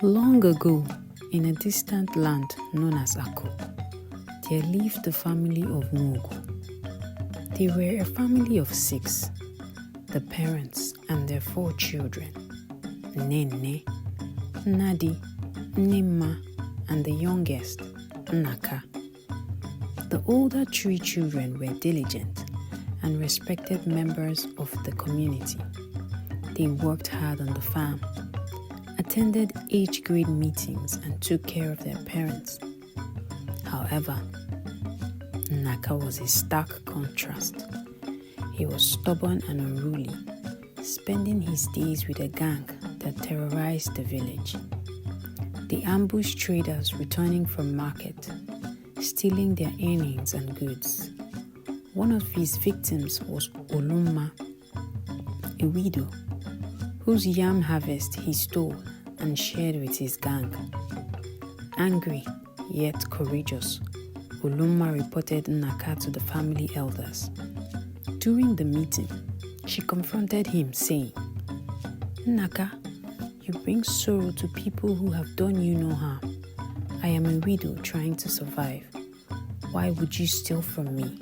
Long ago, in a distant land known as Ako, there lived the family of Mugu. They were a family of 6, the parents and their 4 children, Nene, Nadi, Nima, and the youngest, Naka. The older 3 children were diligent and respected members of the community. They worked hard on the farm, attended age-grade meetings, and took care of their parents. However, Naka was a stark contrast. He was stubborn and unruly, spending his days with a gang that terrorized the village. They ambushed traders returning from market, stealing their earnings and goods. One of his victims was Olumma, a widow, whose yam harvest he stole and shared with his gang. Angry, yet courageous, Olumma reported Naka to the family elders. During the meeting, she confronted him, saying, "Naka, you bring sorrow to people who have done you no harm. I am a widow trying to survive. Why would you steal from me?"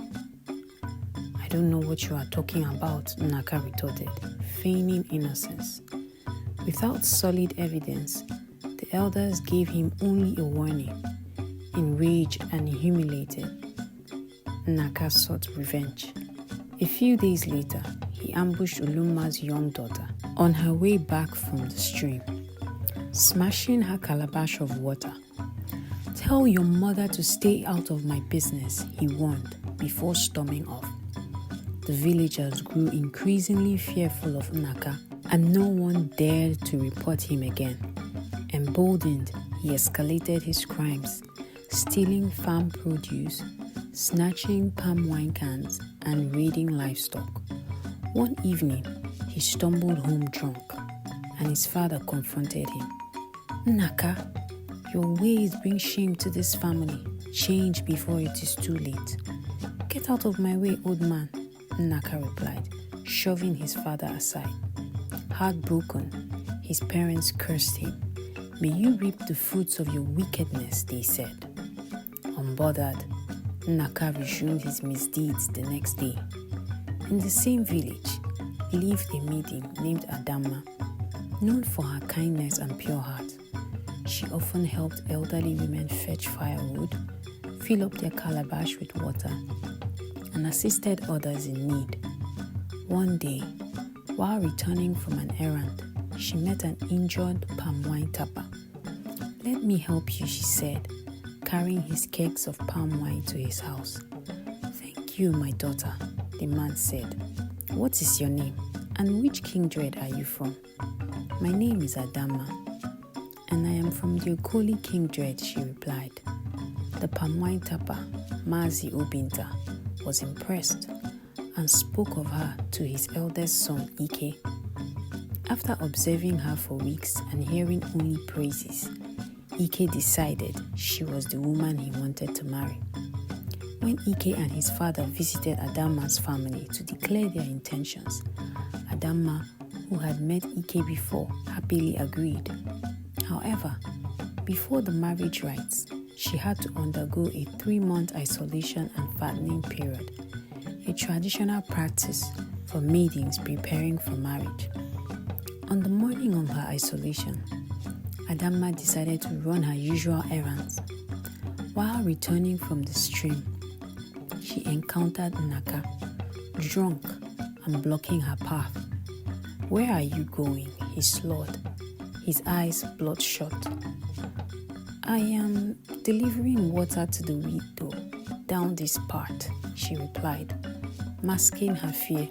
"I don't know what you are talking about," Naka retorted, feigning innocence. Without solid evidence, the elders gave him only a warning. Enraged and humiliated, Naka sought revenge. A few days later, he ambushed Oluma's young daughter on her way back from the stream, smashing her calabash of water. "Tell your mother to stay out of my business," he warned before storming off. The villagers grew increasingly fearful of Naka, and no one dared to report him again. Emboldened, he escalated his crimes, stealing farm produce, snatching palm wine cans, and raiding livestock. One evening, he stumbled home drunk, and his father confronted him. "Naka, your ways bring shame to this family. Change before it is too late." "Get out of my way, old man," Naka replied, shoving his father aside. Heartbroken, his parents cursed him. "May you reap the fruits of your wickedness," they said. Unbothered, Naka resumed his misdeeds the next day. In the same village lived a maiden named Adama, known for her kindness and pure heart. She often helped elderly women fetch firewood, fill up their calabash with water, and assisted others in need. One day, while returning from an errand, she met an injured palm wine tapper. "Let me help you," she said, carrying his kegs of palm wine to his house. "Thank you, my daughter," the man said. "What is your name, and which kindred are you from?" "My name is Adama, and I am from the Okoli kindred," she replied. The palm wine tapper, Mazi Obinta, was impressed and spoke of her to his eldest son, Ike. After observing her for weeks and hearing only praises, Ike decided she was the woman he wanted to marry. When Ike and his father visited Adama's family to declare their intentions, Adama, who had met Ike before, happily agreed. However, before the marriage rites, she had to undergo a 3-month isolation and fattening period, a traditional practice for maidens preparing for marriage. On the morning of her isolation, Adama decided to run her usual errands. While returning from the stream, she encountered Naka, drunk and blocking her path. "Where are you going?" he slurred, his eyes bloodshot. "I am delivering water to the widow down this part," she replied, masking her fear.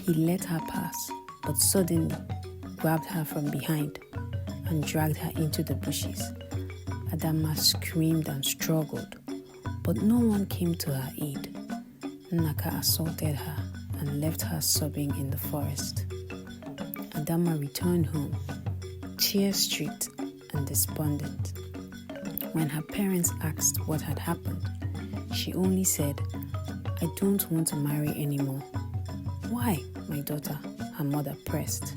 He let her pass, but suddenly grabbed her from behind and dragged her into the bushes. Adama screamed and struggled, but no one came to her aid. Naka assaulted her and left her sobbing in the forest. Adama returned home, tear-streaked and despondent. When her parents asked what had happened, she only said, "I don't want to marry anymore." "Why, my daughter?" her mother pressed.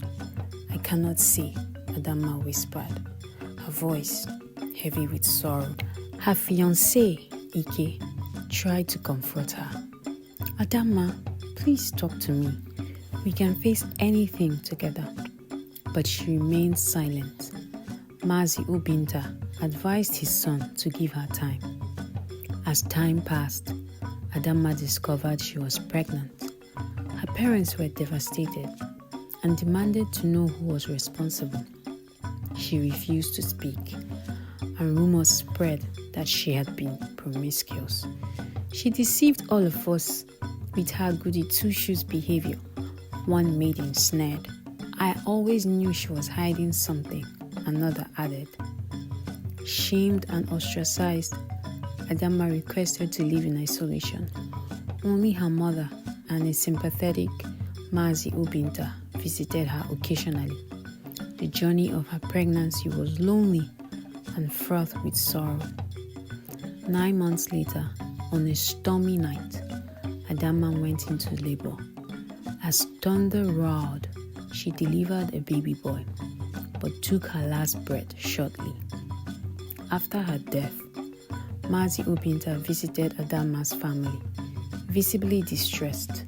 "I cannot say," Adama whispered, her voice heavy with sorrow. Her fiancé, Ike, tried to comfort her. Adama, please talk to me. We can face anything together. But she remained silent. Mazi Ubinta advised his son to give her time. As time passed, Adama discovered she was pregnant. Her parents were devastated and demanded to know who was responsible. She refused to speak, and rumors spread that she had been promiscuous. She deceived all of us with her goody two-shoes behavior. One maiden snared, "I always knew she was hiding something," another added. Shamed and ostracized, Adama requested to live in isolation. Only her mother and a sympathetic Mazi Ubinta visited her occasionally. The journey of her pregnancy was lonely and fraught with sorrow. 9 months later, on a stormy night, Adama went into labor. As thunder roared, she delivered a baby boy, but took her last breath shortly. After her death, Mazi Ubinta visited Adama's family, visibly distressed.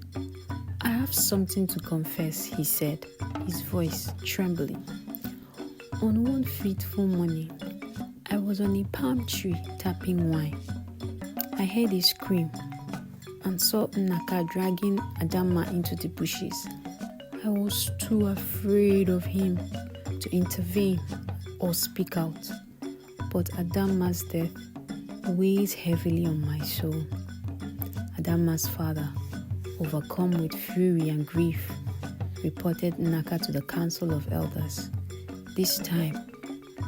"I have something to confess," he said, his voice trembling. "On one fateful morning, I was on a palm tree tapping wine. I heard a scream and saw Nnaka dragging Adama into the bushes. I was too afraid of him to intervene or speak out, but Adama's death weighs heavily on my soul." Adama's father, overcome with fury and grief, reported Nnaka to the Council of Elders. This time,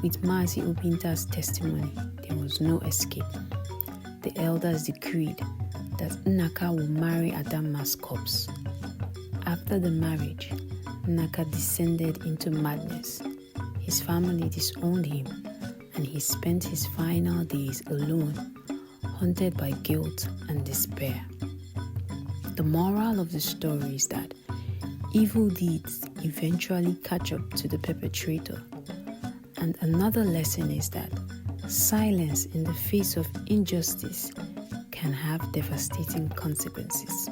with Mazi Ubinta's testimony, there was no escape. The elders decreed that Nnaka will marry Adama's corpse. After the marriage, Nnaka descended into madness. His family disowned him, and he spent his final days alone, haunted by guilt and despair. The moral of the story is that evil deeds eventually catch up to the perpetrator. And another lesson is that silence in the face of injustice can have devastating consequences.